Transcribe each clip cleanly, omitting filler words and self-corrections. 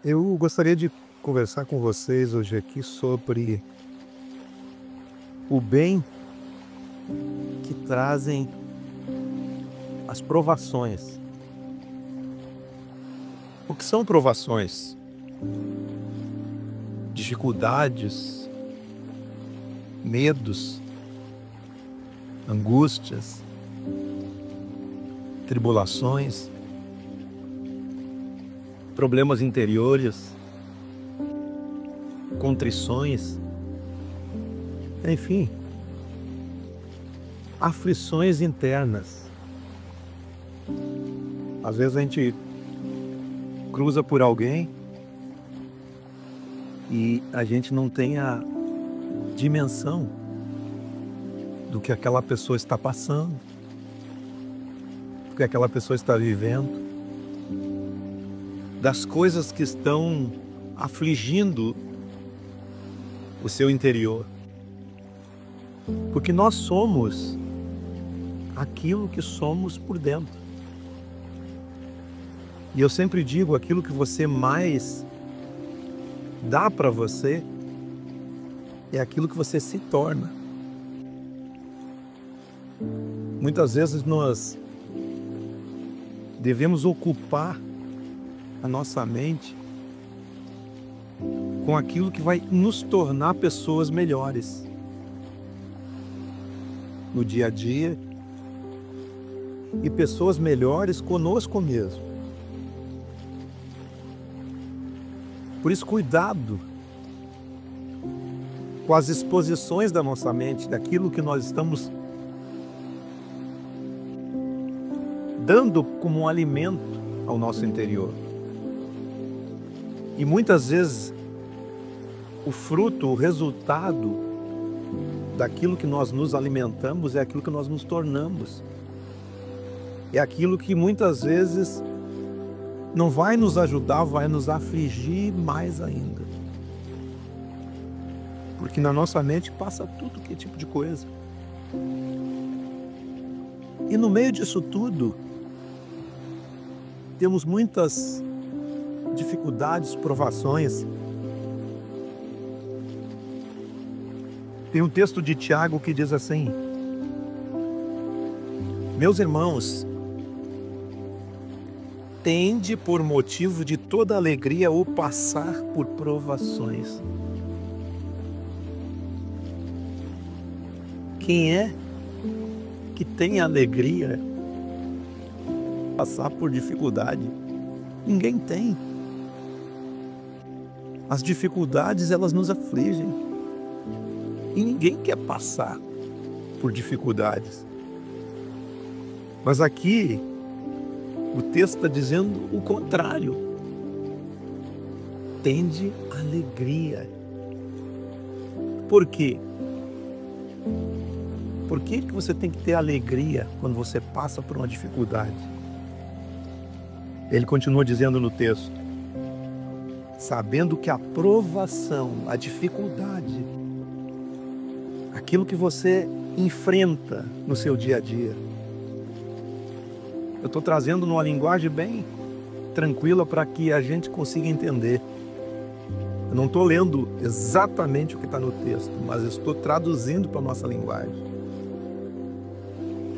Eu gostaria de conversar com vocês hoje aqui sobre o bem que trazem as provações. O que são provações? Dificuldades, medos, angústias, tribulações, problemas interiores, contrições, enfim, aflições internas. Às vezes a gente cruza por alguém e a gente não tem a dimensão do que aquela pessoa está passando, do que aquela pessoa está vivendo, das coisas que estão afligindo o seu interior. Porque nós somos aquilo que somos por dentro. E eu sempre digo, aquilo que você mais dá para você é aquilo que você se torna. Muitas vezes nós devemos ocupar a nossa mente com aquilo que vai nos tornar pessoas melhores no dia a dia e pessoas melhores conosco mesmo. Por isso, cuidado com as exposições da nossa mente, daquilo que nós estamos dando como um alimento ao nosso interior. E muitas vezes o fruto, o resultado daquilo que nós nos alimentamos é aquilo que nós nos tornamos. É aquilo que muitas vezes não vai nos ajudar, vai nos afligir mais ainda. Porque na nossa mente passa tudo que tipo de coisa. E no meio disso tudo, temos muitas dificuldades, provações. Tem um texto de Tiago que diz assim: meus irmãos, tende por motivo de toda alegria o passar por provações. Quem é que tem alegria passar por dificuldade? Ninguém tem. As dificuldades, elas nos afligem. E ninguém quer passar por dificuldades. Mas aqui o texto está dizendo o contrário. Tende alegria. Por quê? Por que você tem que ter alegria quando você passa por uma dificuldade? Ele continua dizendo no texto: sabendo que a provação, a dificuldade, aquilo que você enfrenta no seu dia a dia, eu estou trazendo numa linguagem bem tranquila para que a gente consiga entender. Eu não estou lendo exatamente o que está no texto, mas estou traduzindo para a nossa linguagem.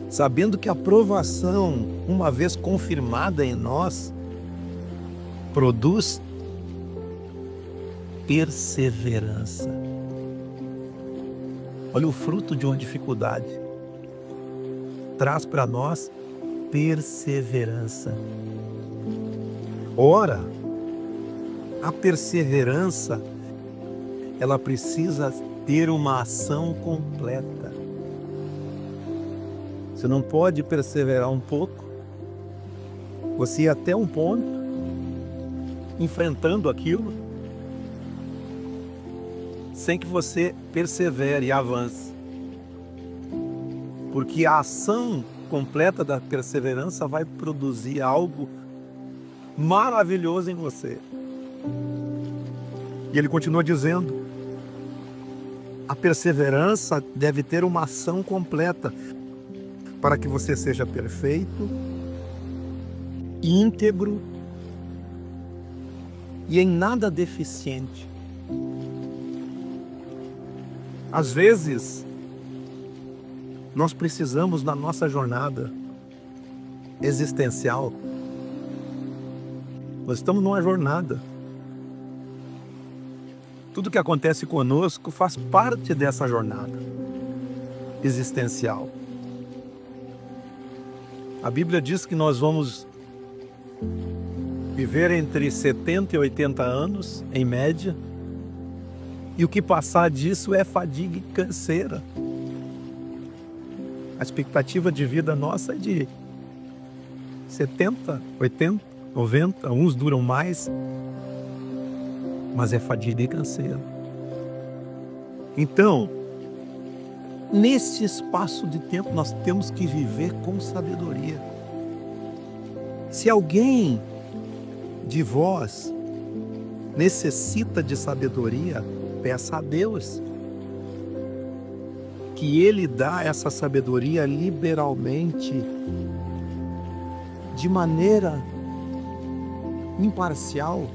Sabendo que a provação, uma vez confirmada em nós, produz perseverança. Olha o fruto de uma dificuldade. Traz para nós perseverança. Ora, a perseverança, ela precisa ter uma ação completa. Você não pode perseverar um pouco, você ir até um ponto, enfrentando aquilo, sem que você persevere e avance. Porque a ação completa da perseverança vai produzir algo maravilhoso em você. E ele continua dizendo: a perseverança deve ter uma ação completa para que você seja perfeito, íntegro e em nada deficiente. Às vezes, nós precisamos na nossa jornada existencial. Nós estamos numa jornada. Tudo que acontece conosco faz parte dessa jornada existencial. A Bíblia diz que nós vamos viver entre 70 e 80 anos, em média, e o que passar disso é fadiga e canseira. A expectativa de vida nossa é de 70, 80, 90, uns duram mais, mas é fadiga e canseira. Então, nesse espaço de tempo, nós temos que viver com sabedoria. Se alguém de vós necessita de sabedoria, peça a Deus, que Ele dá essa sabedoria liberalmente, de maneira imparcial.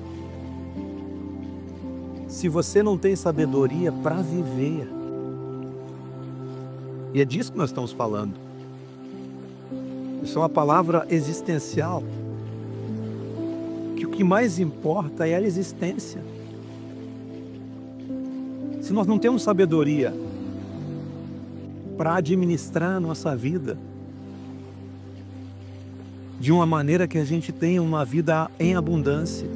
Se você não tem sabedoria para viver, e é disso que nós estamos falando, isso é uma palavra existencial, que o que mais importa é a existência. Se nós não temos sabedoria para administrar a nossa vida de uma maneira que a gente tenha uma vida em abundância,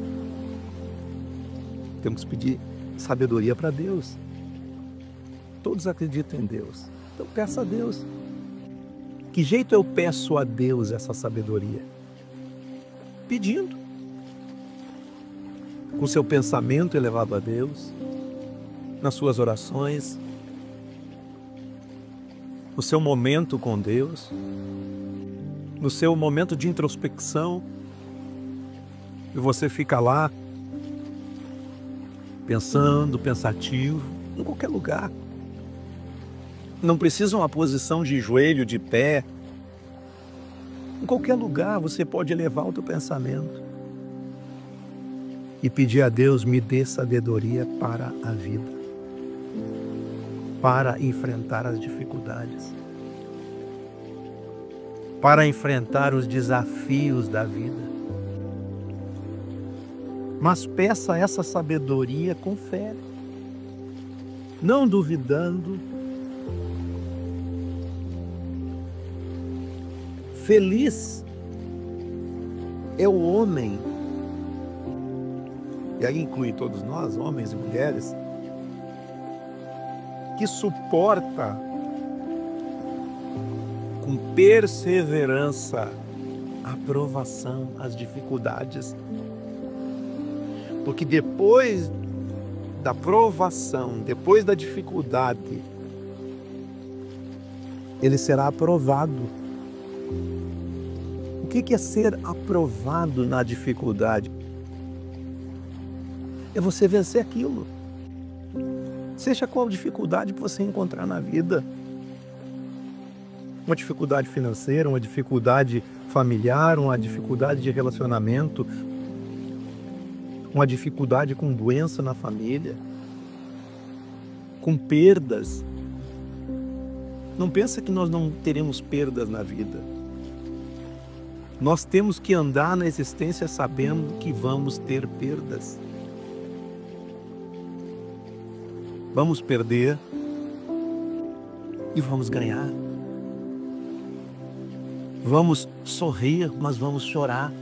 temos que pedir sabedoria para Deus. Todos acreditam em Deus, então peça a Deus. Que jeito eu peço a Deus essa sabedoria? Pedindo, com seu pensamento elevado a Deus, nas suas orações, no seu momento com Deus, no seu momento de introspecção, e você fica lá pensando, pensativo, em qualquer lugar. Não precisa uma posição de joelho, de pé. Em qualquer lugar você pode elevar o teu pensamento e pedir a Deus: me dê sabedoria para a vida, para enfrentar as dificuldades, para enfrentar os desafios da vida. Mas peça essa sabedoria com fé, não duvidando. Feliz é o homem, e aí inclui todos nós, homens e mulheres, que suporta com perseverança a provação, as dificuldades. Porque depois da provação, depois da dificuldade, ele será aprovado. O que é ser aprovado na dificuldade? É você vencer aquilo. Seja qual dificuldade que você encontrar na vida. Uma dificuldade financeira, uma dificuldade familiar, uma dificuldade de relacionamento, uma dificuldade com doença na família, com perdas. Não pensa que nós não teremos perdas na vida. Nós temos que andar na existência sabendo que vamos ter perdas. Vamos perder e vamos ganhar. Vamos sorrir, mas vamos chorar.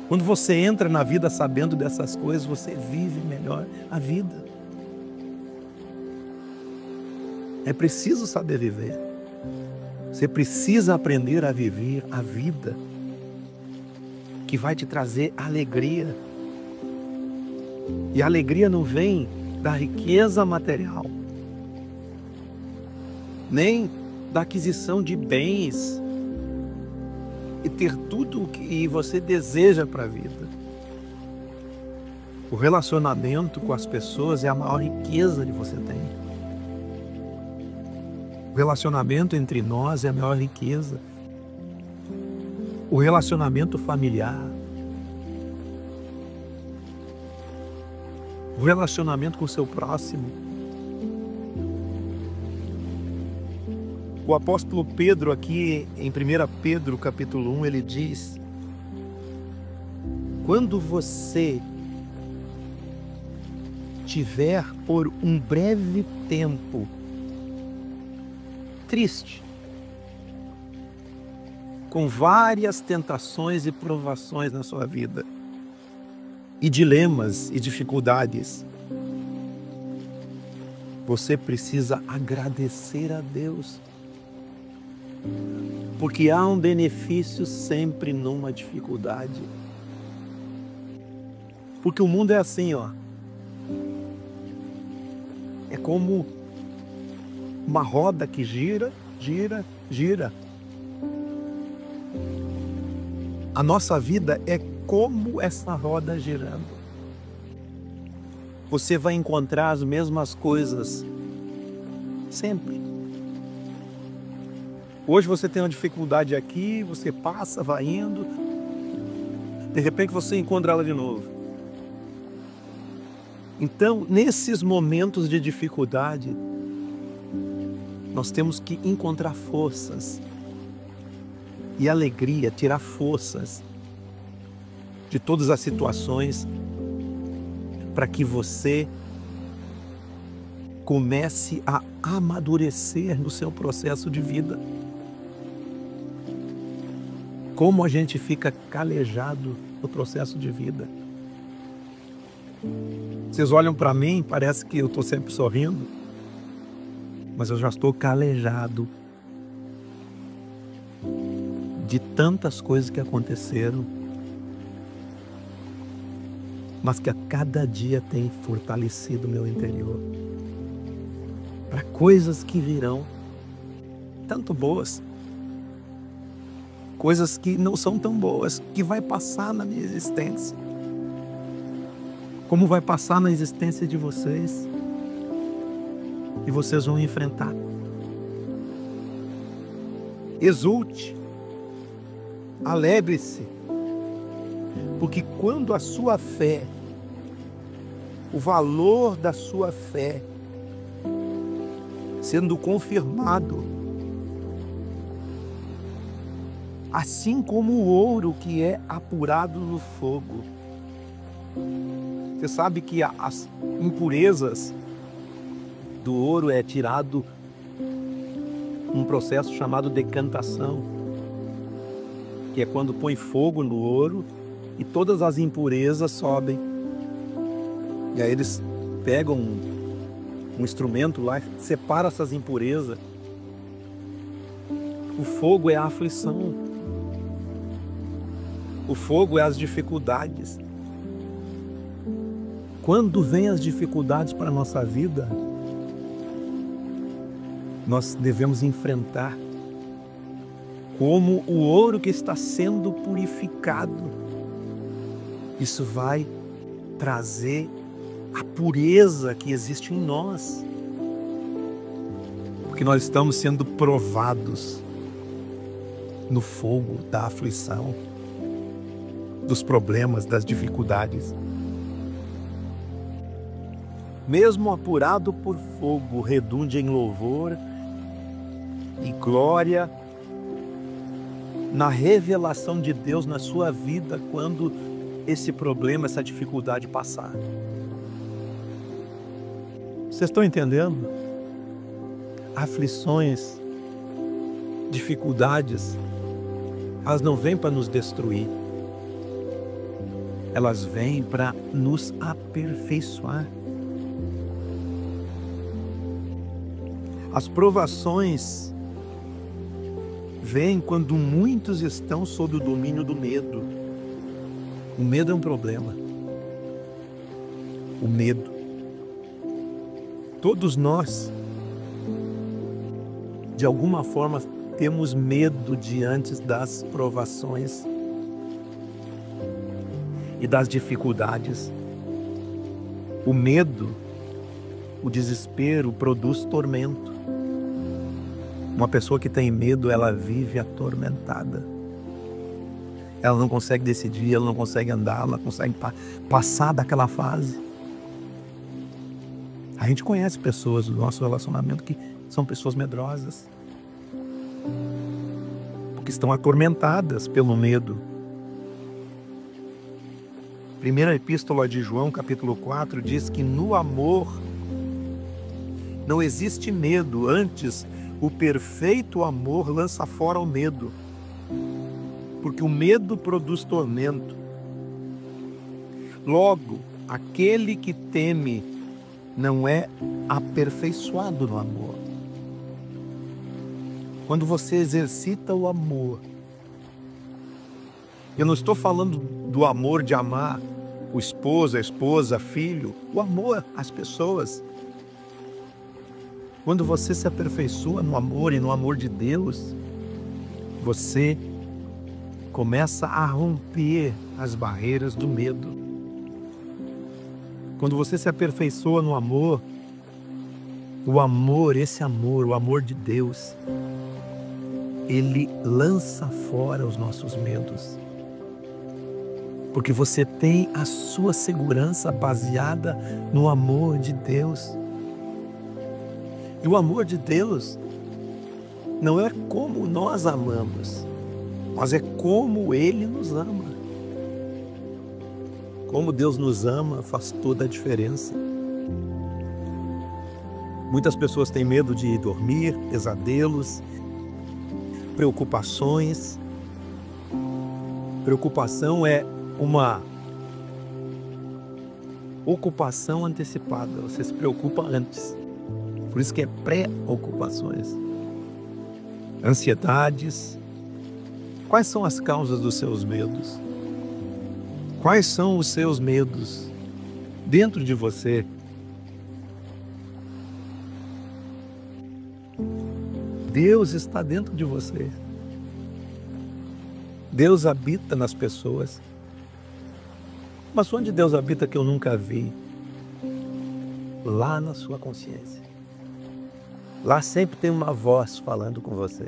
Quando você entra na vida sabendo dessas coisas, você vive melhor a vida. É preciso saber viver. Você precisa aprender a viver a vida que vai te trazer alegria. E a alegria não vem da riqueza material, nem da aquisição de bens e ter tudo o que você deseja para a vida. O relacionamento com as pessoas é a maior riqueza que você tem. O relacionamento entre nós é a maior riqueza. O relacionamento familiar, o relacionamento com o seu próximo. O apóstolo Pedro aqui em 1 Pedro capítulo 1, ele diz: quando você tiver por um breve tempo triste, com várias tentações e provações na sua vida, e dilemas e dificuldades, você precisa agradecer a Deus, porque há um benefício sempre numa dificuldade. Porque o mundo é assim, ó. É como uma roda que gira, gira, gira. A nossa vida é como essa roda girando. Você vai encontrar as mesmas coisas sempre. Hoje você tem uma dificuldade aqui, você passa, vai indo, de repente você encontra ela de novo. Então, nesses momentos de dificuldade, nós temos que encontrar forças e alegria, tirar forças de todas as situações, para que você comece a amadurecer no seu processo de vida. Como a gente fica calejado no processo de vida. Vocês olham para mim, parece que eu estou sempre sorrindo, mas eu já estou calejado de tantas coisas que aconteceram, mas que a cada dia tem fortalecido o meu interior para coisas que virão, tanto boas, coisas que não são tão boas, que vai passar na minha existência, como vai passar na existência de vocês, e vocês vão enfrentar. Exulte, alegre-se, porque quando a sua fé, o valor da sua fé, sendo confirmado, assim como o ouro que é apurado no fogo. Você sabe que as impurezas do ouro é tirado um processo chamado decantação, que é quando põe fogo no ouro e todas as impurezas sobem. E aí eles pegam um instrumento lá e separam essas impurezas. O fogo é a aflição. O fogo é as dificuldades. Quando vem as dificuldades para a nossa vida, nós devemos enfrentar como o ouro que está sendo purificado. Isso vai trazer a pureza que existe em nós, porque nós estamos sendo provados no fogo da aflição, dos problemas, das dificuldades. Mesmo apurado por fogo, redunde em louvor e glória na revelação de Deus na sua vida quando esse problema, essa dificuldade passar. Vocês estão entendendo? Aflições, dificuldades, elas não vêm para nos destruir. Elas vêm para nos aperfeiçoar. As provações vêm quando muitos estão sob o domínio do medo. O medo é um problema. O medo. Todos nós, de alguma forma, temos medo diante das provações e das dificuldades. O medo, o desespero produz tormento. Uma pessoa que tem medo, ela vive atormentada. Ela não consegue decidir, ela não consegue andar, ela não consegue passar daquela fase. A gente conhece pessoas do nosso relacionamento que são pessoas medrosas, porque estão atormentadas pelo medo. Primeira Epístola de João, capítulo 4, diz que no amor não existe medo, antes o perfeito amor lança fora o medo, porque o medo produz tormento. Logo, aquele que teme não é aperfeiçoado no amor. Quando você exercita o amor, eu não estou falando do amor de amar o esposo, a esposa, filho, o amor às pessoas. Quando você se aperfeiçoa no amor e no amor de Deus, você começa a romper as barreiras do medo. Quando você se aperfeiçoa no amor, o amor, o amor de Deus, ele lança fora os nossos medos. Porque você tem a sua segurança baseada no amor de Deus. E o amor de Deus não é como nós amamos, mas é como Ele nos ama. Como Deus nos ama faz toda a diferença. Muitas pessoas têm medo de dormir, pesadelos, preocupações. Preocupação é uma ocupação antecipada, você se preocupa antes. Por isso que é pré-ocupações. Ansiedades. Quais são as causas dos seus medos? Quais são os seus medos dentro de você? Deus está dentro de você. Deus habita nas pessoas. Mas onde Deus habita que eu nunca vi? Lá na sua consciência. Lá sempre tem uma voz falando com você.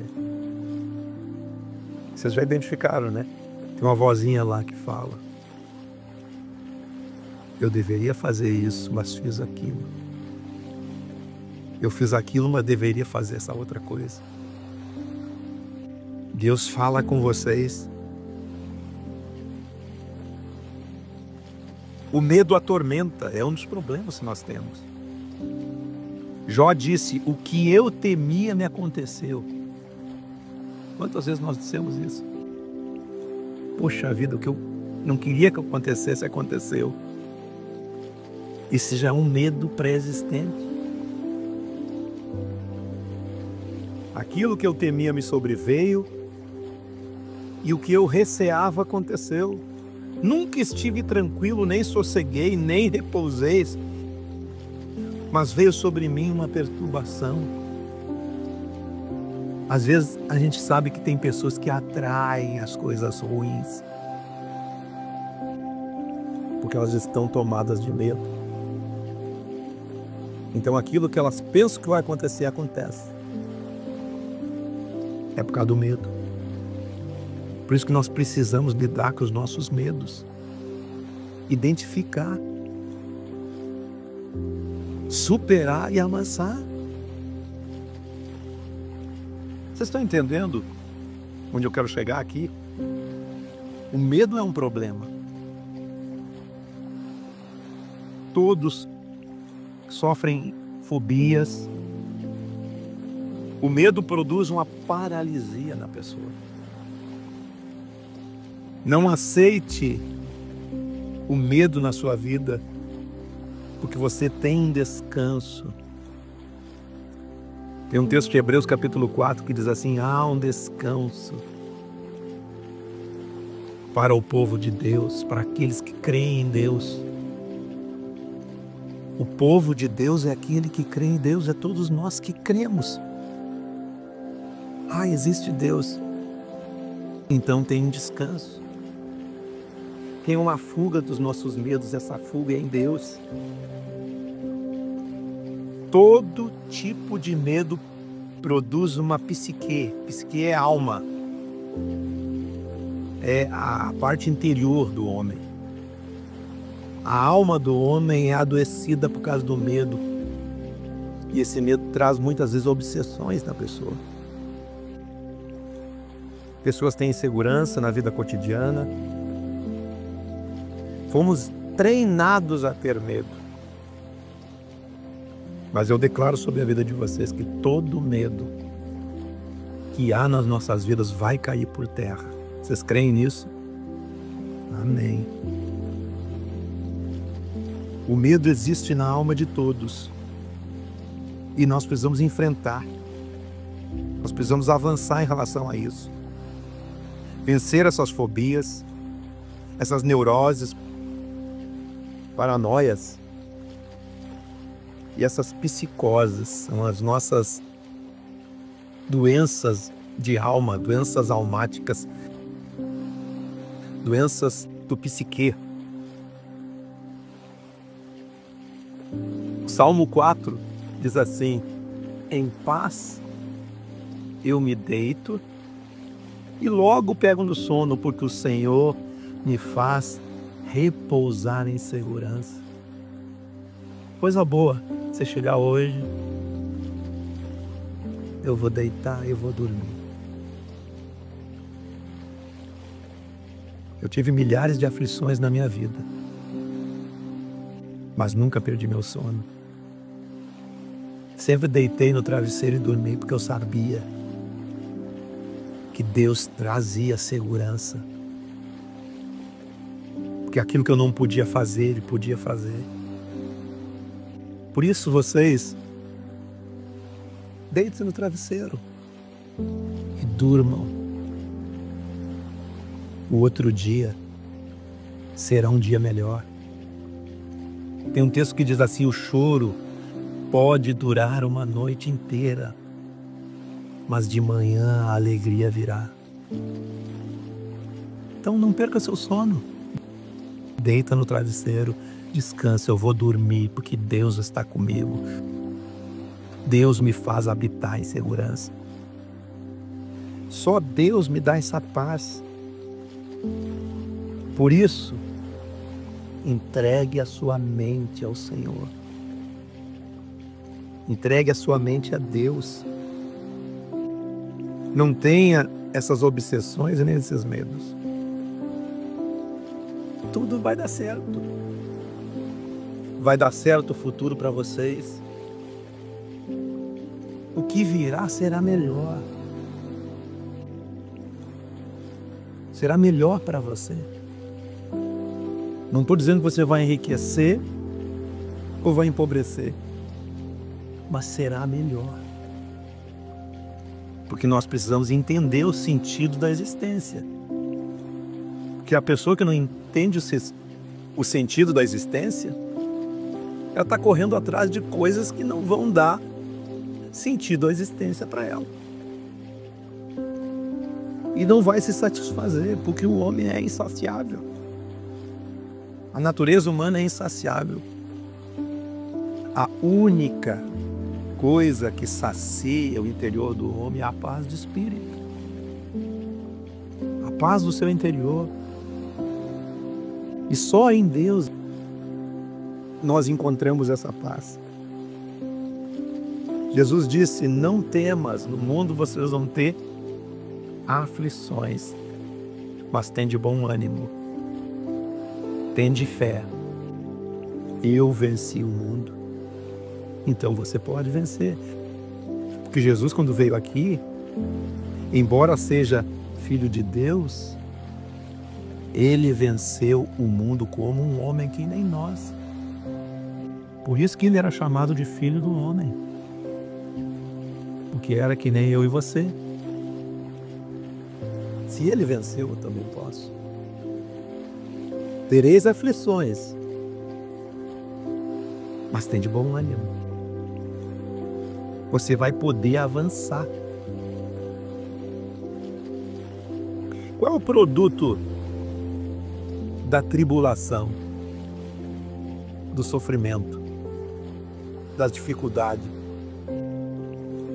Vocês já identificaram, né? Tem uma vozinha lá que fala. Eu deveria fazer isso, mas fiz aquilo. Eu fiz aquilo, mas deveria fazer essa outra coisa. Deus fala com vocês. O medo atormenta, é um dos problemas que nós temos. Jó disse, o que eu temia me aconteceu. Quantas vezes nós dissemos isso? Poxa vida, o que eu não queria que acontecesse, aconteceu. Isso já é um medo pré-existente. Aquilo que eu temia me sobreveio e o que eu receava aconteceu. Nunca estive tranquilo, nem sosseguei, nem repousei, mas veio sobre mim uma perturbação. Às vezes a gente sabe que tem pessoas que atraem as coisas ruins, porque elas estão tomadas de medo. Então aquilo que elas pensam que vai acontecer, acontece. É por causa do medo. Por isso que nós precisamos lidar com os nossos medos. Identificar. Superar e avançar. Vocês estão entendendo onde eu quero chegar aqui? O medo é um problema. Todos sofrem fobias. O medo produz uma paralisia na pessoa. Não aceite o medo na sua vida, porque você tem descanso. Tem um texto de Hebreus capítulo 4 que diz assim, há um descanso para o povo de Deus, para aqueles que creem em Deus. O povo de Deus é aquele que crê em Deus, é todos nós que cremos. Existe Deus. Então tem um descanso. Tem uma fuga dos nossos medos, essa fuga é em Deus. Todo tipo de medo produz uma psique. Psique é alma. É a parte interior do homem. A alma do homem é adoecida por causa do medo. E esse medo traz muitas vezes obsessões na pessoa. Pessoas têm insegurança na vida cotidiana. Fomos treinados a ter medo. Mas eu declaro sobre a vida de vocês que todo medo que há nas nossas vidas vai cair por terra. Vocês creem nisso? Amém. O medo existe na alma de todos. E nós precisamos enfrentar. Nós precisamos avançar em relação a isso. Vencer essas fobias, essas neuroses, paranoias e essas psicoses. São as nossas doenças de alma, doenças almáticas, doenças do psique. Salmo 4 diz assim: em paz eu me deito e logo pego no sono, porque o Senhor me faz repousar em segurança. Coisa boa, você chegar hoje, eu vou deitar, eu vou dormir. Eu tive milhares de aflições na minha vida, mas nunca perdi meu sono. Sempre deitei no travesseiro e dormi, porque eu sabia que Deus trazia segurança. Porque aquilo que eu não podia fazer, Ele podia fazer. Por isso vocês, deitem-se no travesseiro e durmam. O outro dia será um dia melhor. Tem um texto que diz assim: o choro pode durar uma noite inteira, mas de manhã a alegria virá. Então não perca seu sono. Deita no travesseiro, descansa. Eu vou dormir porque Deus está comigo. Deus me faz habitar em segurança. Só Deus me dá essa paz. Por isso, entregue a sua mente ao Senhor. Entregue a sua mente a Deus. Não tenha essas obsessões e nem esses medos. Tudo vai dar certo. Vai dar certo o futuro para vocês. O que virá será melhor. Será melhor para você. Não estou dizendo que você vai enriquecer ou vai empobrecer, mas será melhor. Porque nós precisamos entender o sentido da existência. Porque a pessoa que não entende o sentido da existência, ela está correndo atrás de coisas que não vão dar sentido à existência para ela. E não vai se satisfazer, porque o homem é insaciável. A natureza humana é insaciável. A única coisa que sacia o interior do homem é a paz de espírito. A paz do seu interior. E só em Deus nós encontramos essa paz. Jesus disse: não temas, no mundo vocês vão ter aflições, mas tende bom ânimo, tende fé. Eu venci o mundo. Então você pode vencer. Porque Jesus, quando veio aqui, embora seja filho de Deus, ele venceu o mundo como um homem que nem nós. Por isso que ele era chamado de filho do homem. Porque era que nem eu e você. Se ele venceu, eu também posso. Tereis aflições, mas tem de bom ânimo. Você vai poder avançar. Qual é o produto da tribulação, do sofrimento, das dificuldades?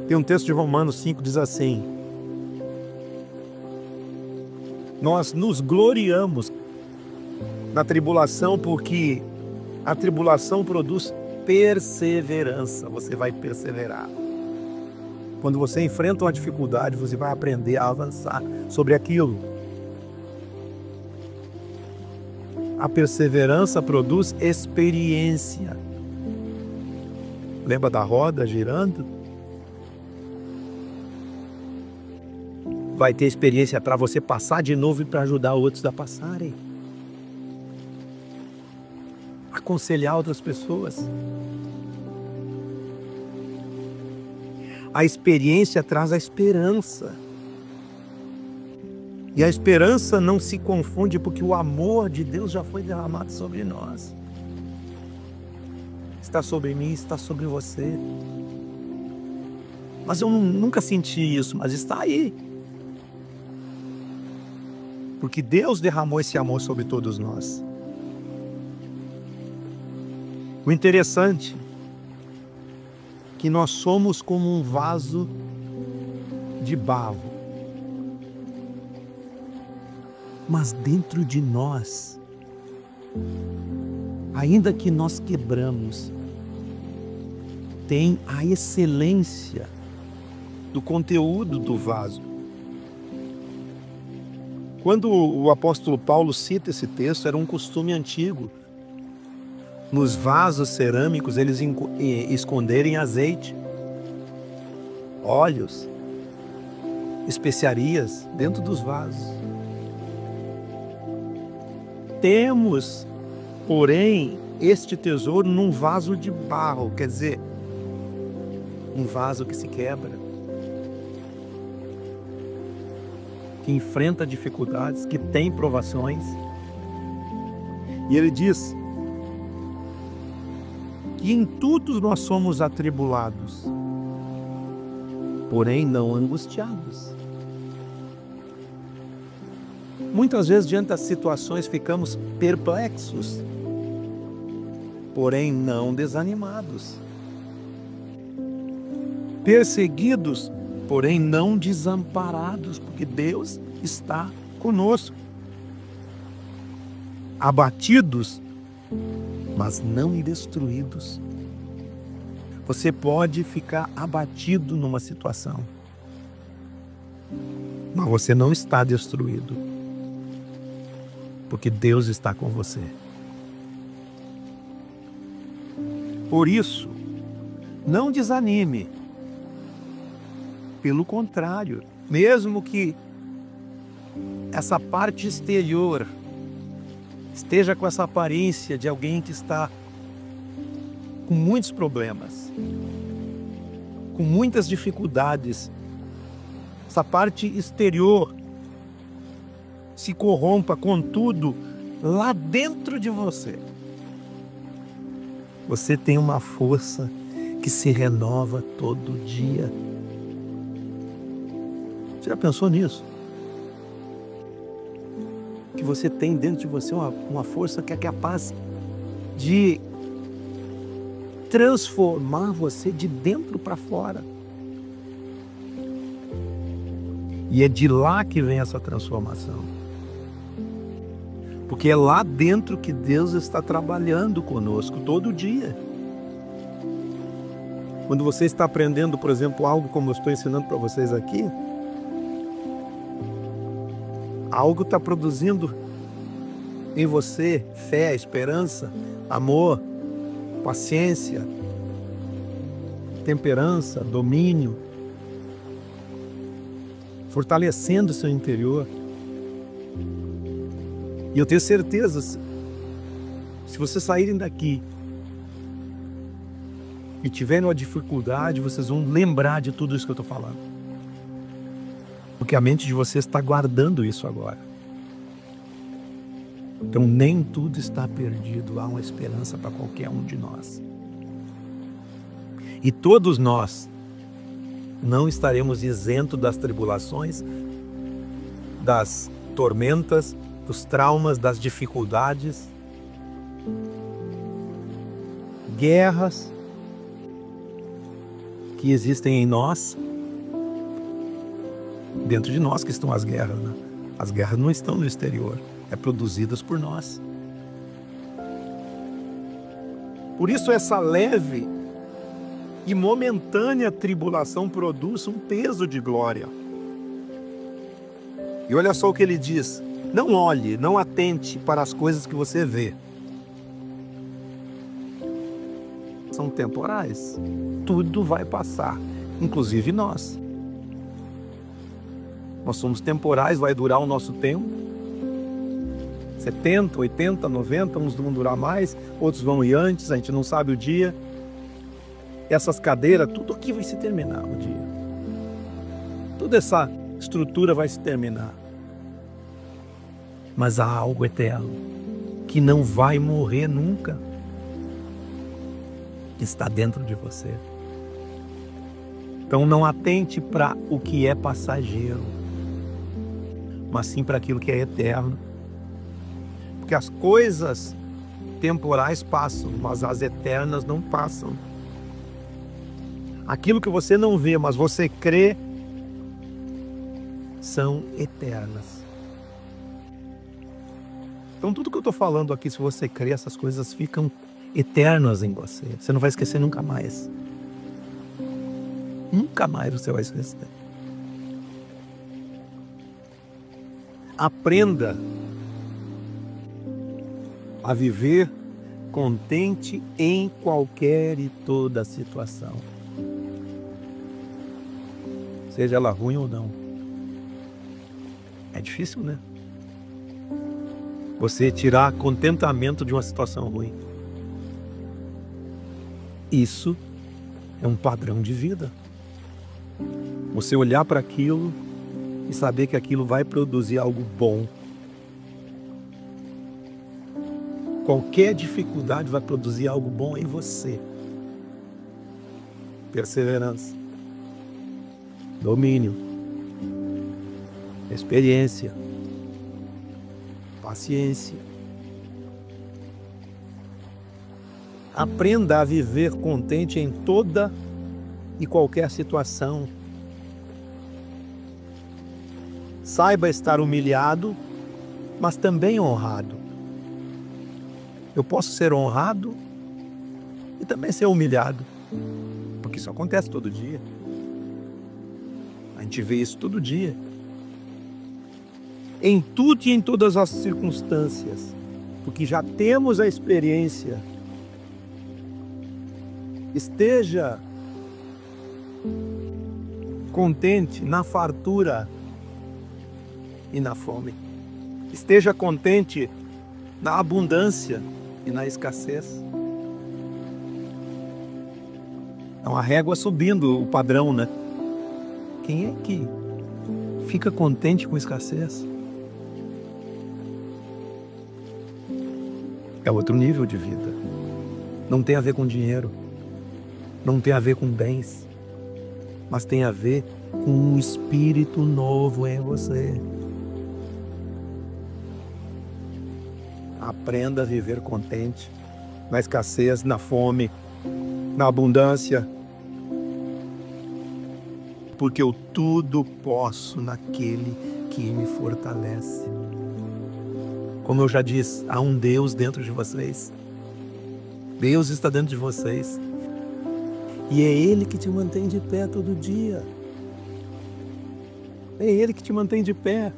Tem um texto de Romanos 5 que diz assim: nós nos gloriamos na tribulação porque a tribulação produz perseverança, você vai perseverar. Quando você enfrenta uma dificuldade, você vai aprender a avançar sobre aquilo. A perseverança produz experiência. Lembra da roda girando? Vai ter experiência para você passar de novo e para ajudar outros a passarem. Aconselhar outras pessoas. A experiência traz a esperança. E a esperança não se confunde porque o amor de Deus já foi derramado sobre nós. Está sobre mim, está sobre você. Mas eu nunca senti isso, mas está aí. Porque Deus derramou esse amor sobre todos nós. O interessante é que nós somos como um vaso de barro. Mas dentro de nós, ainda que nós quebramos, tem a excelência do conteúdo do vaso. Quando o apóstolo Paulo cita esse texto, era um costume antigo. Nos vasos cerâmicos, eles esconderem azeite, óleos, especiarias dentro dos vasos. Temos, porém, este tesouro num vaso de barro, quer dizer, um vaso que se quebra, que enfrenta dificuldades, que tem provações. E ele diz que em tudo nós somos atribulados, porém não angustiados. Muitas vezes, diante das situações, ficamos perplexos, porém não desanimados. Perseguidos, porém não desamparados, porque Deus está conosco. Abatidos, mas não destruídos. Você pode ficar abatido numa situação, mas você não está destruído. Porque Deus está com você. Por isso, não desanime. Pelo contrário, mesmo que essa parte exterior esteja com essa aparência de alguém que está com muitos problemas, com muitas dificuldades, essa parte exterior se corrompa, contudo, lá dentro de você, você tem uma força que se renova todo dia. Você já pensou nisso? Que você tem dentro de você uma força que é capaz de transformar você de dentro para fora. E é de lá que vem essa transformação. Porque é lá dentro que Deus está trabalhando conosco todo dia. Quando você está aprendendo, por exemplo, algo como eu estou ensinando para vocês aqui, algo está produzindo em você fé, esperança, amor, paciência, temperança, domínio, fortalecendo o seu interior. E eu tenho certeza, se vocês saírem daqui e tiverem uma dificuldade, vocês vão lembrar de tudo isso que eu estou falando. Porque a mente de vocês está guardando isso agora. Então nem tudo está perdido, há uma esperança para qualquer um de nós. E todos nós não estaremos isentos das tribulações, das tormentas, dos traumas, das dificuldades, guerras que existem em nós, dentro de nós que estão as guerras, né? As guerras não estão no exterior, é produzidas por nós. Por isso essa leve e momentânea tribulação produz um peso de glória. E olha só o que ele diz: não olhe, não atente para as coisas que você vê. São temporais. Tudo vai passar, inclusive nós. Nós somos temporais, vai durar o nosso tempo. 70, 80, 90, uns vão durar mais, outros vão ir antes, a gente não sabe o dia. Essas cadeiras, tudo aqui vai se terminar o dia. Toda essa estrutura vai se terminar. Mas há algo eterno, que não vai morrer nunca, que está dentro de você. Então não atente para o que é passageiro, mas sim para aquilo que é eterno. Porque as coisas temporais passam, mas as eternas não passam. Aquilo que você não vê, mas você crê, são eternas. Então tudo que eu estou falando aqui, se você crê, essas coisas ficam eternas em você. Você não vai esquecer nunca mais. Nunca mais você vai esquecer. Aprenda a viver contente em qualquer e toda situação. Seja ela ruim ou não. É difícil, né? Você tirar contentamento de uma situação ruim. Isso é um padrão de vida. Você olhar para aquilo e saber que aquilo vai produzir algo bom. Qualquer dificuldade vai produzir algo bom em você. Perseverança, domínio, experiência, paciência. Aprenda a viver contente em toda e qualquer situação. Saiba estar humilhado, mas também honrado. Eu posso ser honrado e também ser humilhado, porque isso acontece todo dia. A gente vê isso todo dia. Em tudo e em todas as circunstâncias, porque já temos a experiência. Esteja contente na fartura e na fome. Esteja contente na abundância e na escassez. É uma régua subindo o padrão, né? Quem é que fica contente com escassez? É outro nível de vida. Não tem a ver com dinheiro. Não tem a ver com bens. Mas tem a ver com um espírito novo em você. Aprenda a viver contente na escassez, na fome, na abundância. Porque eu tudo posso naquele que me fortalece. Como eu já disse, há um Deus dentro de vocês. Deus está dentro de vocês. E é Ele que te mantém de pé todo dia. É Ele que te mantém de pé.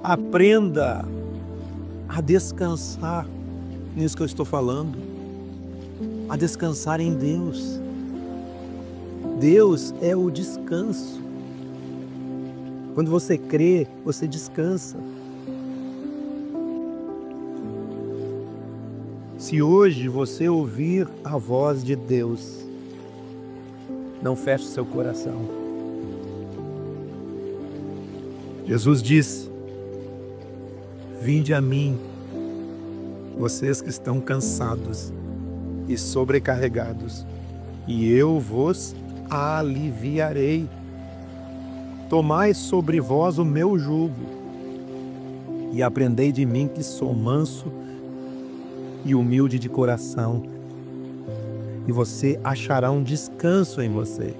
Aprenda a descansar nisso que eu estou falando. A descansar em Deus. Deus é o descanso. Quando você crê, você descansa. Se hoje você ouvir a voz de Deus, não feche seu coração. Jesus disse: vinde a mim, vocês que estão cansados e sobrecarregados, e eu vos aliviarei. Tomai sobre vós o meu jugo e aprendei de mim, que sou manso e humilde de coração, e você achará um descanso em você.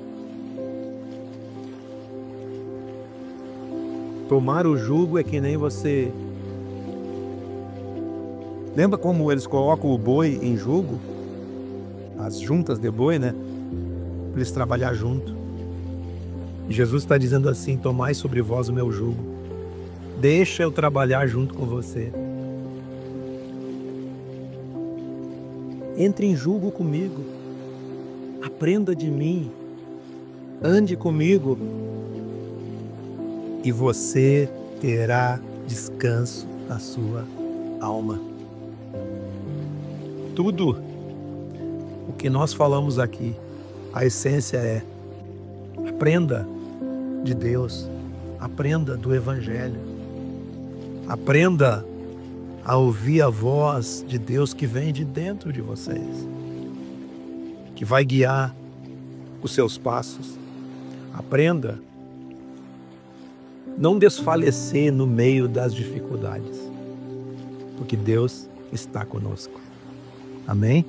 Tomar o jugo é que nem você Lembra como eles colocam o boi em jugo? As juntas de boi, né? Para eles trabalhar junto. Jesus está dizendo assim: tomai sobre vós o meu jugo. Deixa eu trabalhar junto com você. Entre em jugo comigo. Aprenda de mim. Ande comigo. E você terá descanso na sua alma. Tudo o que nós falamos aqui, a essência é: aprenda de Deus, aprenda do Evangelho, aprenda a ouvir a voz de Deus que vem de dentro de vocês, que vai guiar os seus passos. Aprenda não desfalecer no meio das dificuldades, porque Deus está conosco. Amém?